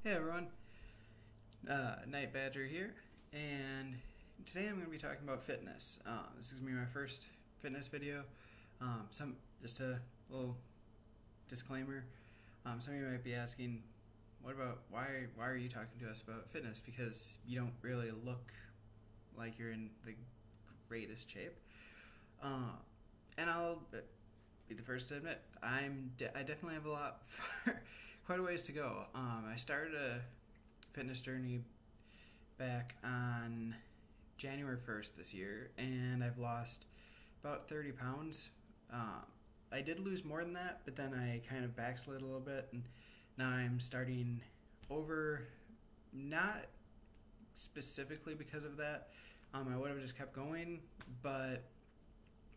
Hey everyone, Night Badger here, and today I'm going to be talking about fitness. This is going to be my first fitness video. Just a little disclaimer. Some of you might be asking, what about why are you talking to us about fitness? Because you don't really look like you're in the greatest shape. And I'll be the first to admit I definitely have quite a ways to go. I started a fitness journey back on January 1st this year, and I've lost about 30 pounds. I did lose more than that, but then I kind of backslid a little bit, and now I'm starting over, not specifically because of that. I would have just kept going, but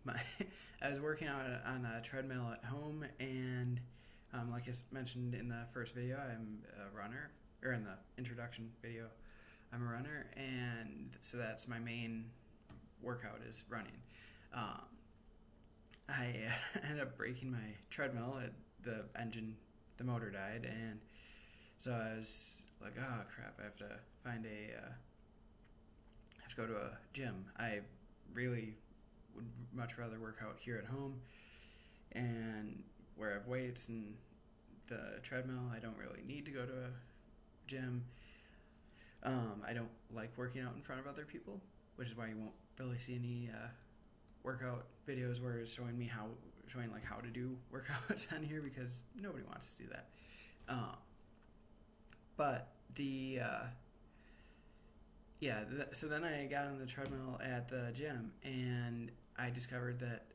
I was working out on a treadmill at home, and like I mentioned in the first video, I'm a runner, or in the introduction video, I'm a runner, and so that's my main workout is running. I ended up breaking my treadmill. The motor died, and so I was like, oh crap, I have to go to a gym. I really would much rather work out here at home, and where I have weights and the treadmill, I don't really need to go to a gym. I don't like working out in front of other people, which is why you won't really see any workout videos where it's showing how to do workouts on here, because nobody wants to see that. So then I got on the treadmill at the gym, and I discovered that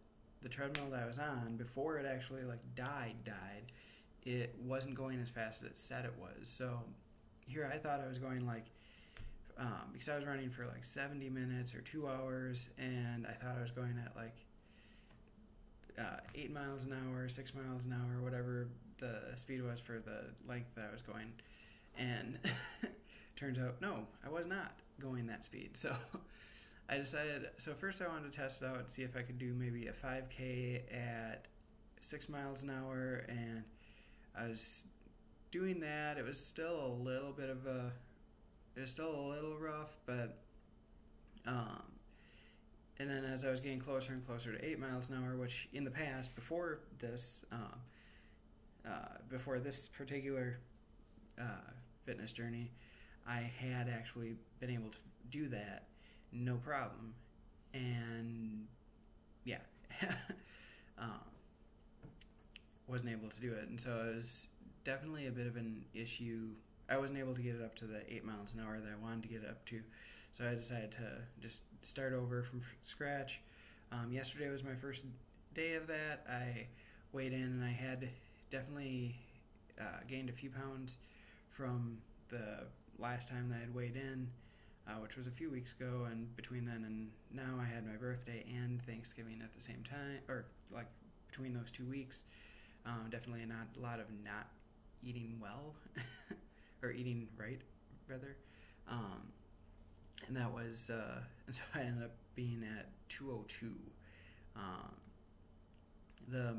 the treadmill that I was on, before it actually died, it wasn't going as fast as it said it was. So here I thought I was going because I was running for 70 minutes or 2 hours, and I thought I was going at 8 miles an hour, 6 miles an hour, whatever the speed was for the length that I was going. And turns out, no, I was not going that speed. So I decided, first I wanted to test it out and see if I could do maybe a 5K at 6 miles an hour, and I was doing that. It was still a little rough, but and then as I was getting closer and closer to 8 miles an hour, which in the past, before this particular fitness journey, I had actually been able to do that no problem. And yeah, wasn't able to do it, and so it was definitely a bit of an issue. I wasn't able to get it up to the 8 miles an hour that I wanted to get it up to, so I decided to just start over from scratch. Yesterday was my first day of that. I weighed in, and I had definitely gained a few pounds from the last time that I had weighed in, which was a few weeks ago, and between then and now I had my birthday and Thanksgiving at the same time, or between those 2 weeks. Definitely not a lot of not eating well, or eating right, rather. And that was, and so I ended up being at 202. The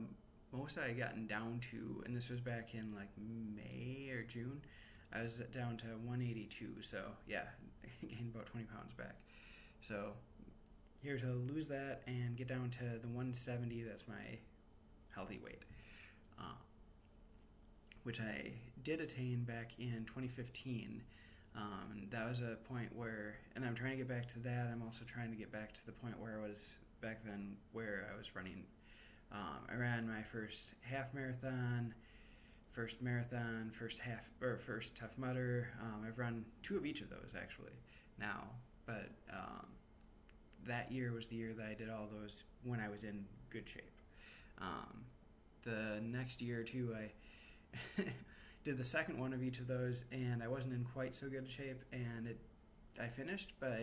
most I had gotten down to, and this was back in May or June, I was down to 182. So yeah, gained about 20 pounds back. So here to lose that and get down to the 170, that's my healthy weight, which I did attain back in 2015. That was a point where, and I'm trying to get back to that. I'm also trying to get back to the point where I was back then, where I was running. I ran my first half marathon, first Tough Mudder. I've run 2 of each of those actually now, but that year was the year that I did all those when I was in good shape. The next year or two, I did the second one of each of those, and I wasn't in quite so good shape, and I finished, but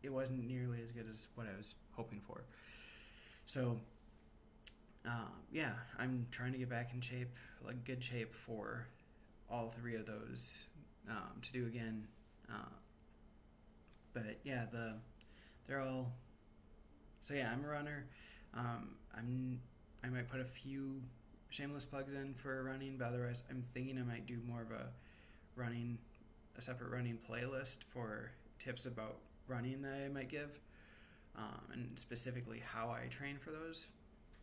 it wasn't nearly as good as what I was hoping for. So yeah, I'm trying to get back in shape, good shape, for all 3 of those to do again. But yeah, they're all. So yeah, I'm a runner. I might put a few shameless plugs in for running, but otherwise I'm thinking I might do more of a a separate running playlist for tips about running that I might give, and specifically how I train for those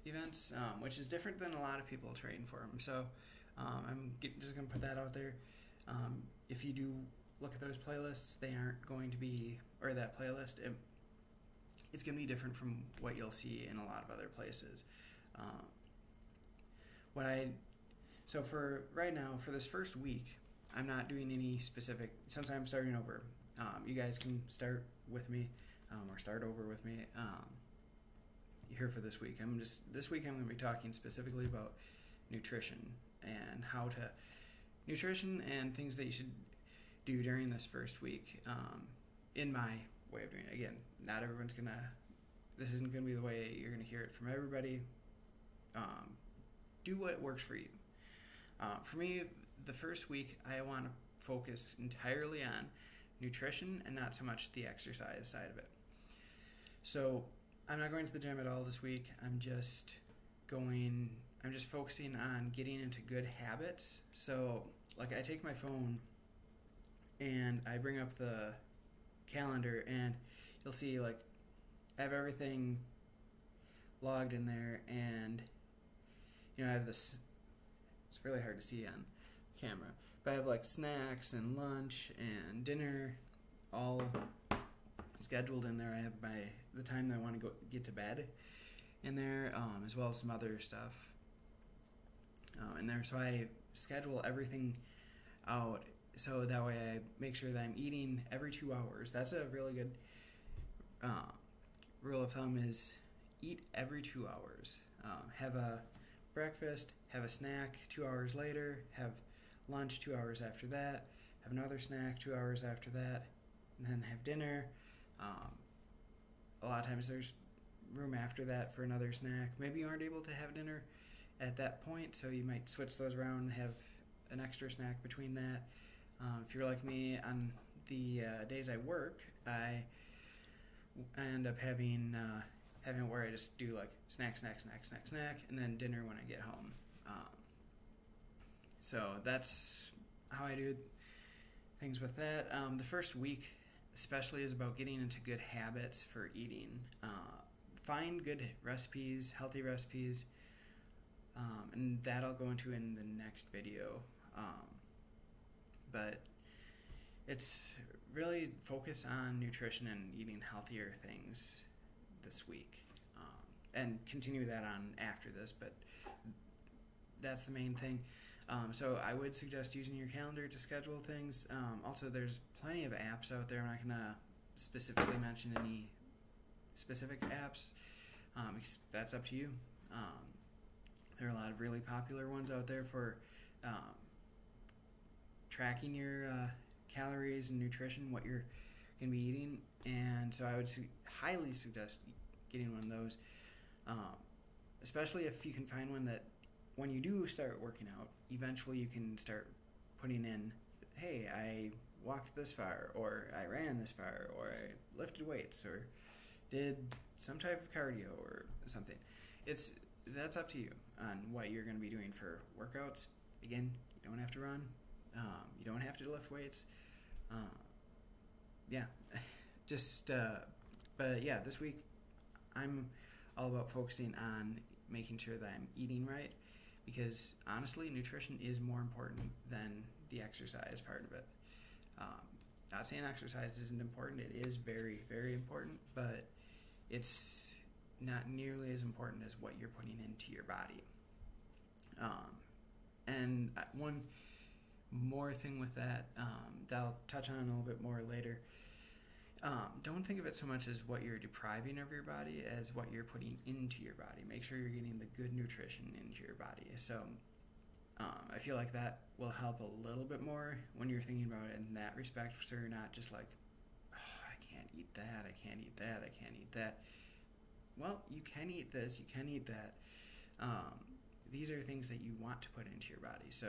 events, which is different than a lot of people train for them. So just going to put that out there. If you do look at those playlists, they aren't going to be, or that playlist, it's going to be different from what you'll see in a lot of other places. So for right now, for this first week, I'm not doing any specific, since I'm starting over. You guys can start with me, or start over with me here for this week. This week I'm going to be talking specifically about nutrition and nutrition and things that you should do during this first week, in my way of doing it. Again, not everyone's this isn't going to be the way you're going to hear it from everybody. Do what works for you. For me, the first week, I want to focus entirely on nutrition and not so much the exercise side of it. So I'm not going to the gym at all this week. I'm just focusing on getting into good habits. So like I take my phone and I bring up the calendar, and you'll see like I have everything logged in there, and I have this, it's really hard to see on camera, but I have like snacks and lunch and dinner all scheduled in there. I have the time that I want to get to bed in there, as well as some other stuff in there. So I schedule everything out so that way I make sure that I'm eating every 2 hours. That's a really good rule of thumb, is eat every 2 hours. Have a breakfast, have a snack 2 hours later, have lunch 2 hours after that, have another snack 2 hours after that, and then have dinner. A lot of times there's room after that for another snack. Maybe you aren't able to have dinner at that point, so you might switch those around and have an extra snack between that. If you're like me, on the days I work, I end up having it where I just do like snack, and then dinner when I get home. So that's how I do things with that. The first week especially is about getting into good habits for eating. Find good recipes, healthy recipes, and that I'll go into in the next video. But it's really focus on nutrition and eating healthier things this week, and continue that on after this, but that's the main thing. So I would suggest using your calendar to schedule things. Also, there's plenty of apps out there. I'm not going to specifically mention any specific apps. That's up to you. There are a lot of really popular ones out there for tracking your calories and nutrition, what you're going to be eating, and so I would highly suggest getting one of those, especially if you can find one that when you do start working out, eventually you can start putting in, hey, I walked this far, or I ran this far, or I lifted weights, or did some type of cardio or something. That's up to you on what you're going to be doing for workouts. Again, you don't have to run. You don't have to lift weights. But yeah, this week I'm all about focusing on making sure that I'm eating right, because honestly, nutrition is more important than the exercise part of it. Not saying exercise isn't important. It is very, very important, but it's not nearly as important as what you're putting into your body. And one more thing with that, that I'll touch on a little bit more later. Don't think of it so much as what you're depriving of your body as what you're putting into your body. Make sure you're getting the good nutrition into your body. So I feel like that will help a little bit more when you're thinking about it in that respect, so you're not just like, oh, I can't eat that, I can't eat that, I can't eat that. Well, you can eat this, you can eat that. These are things that you want to put into your body. So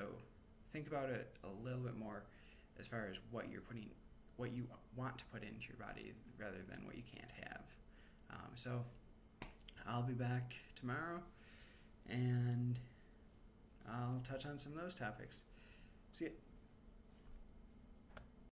think about it a little bit more as far as what you want to put into your body rather than what you can't have. So I'll be back tomorrow, and I'll touch on some of those topics. See ya.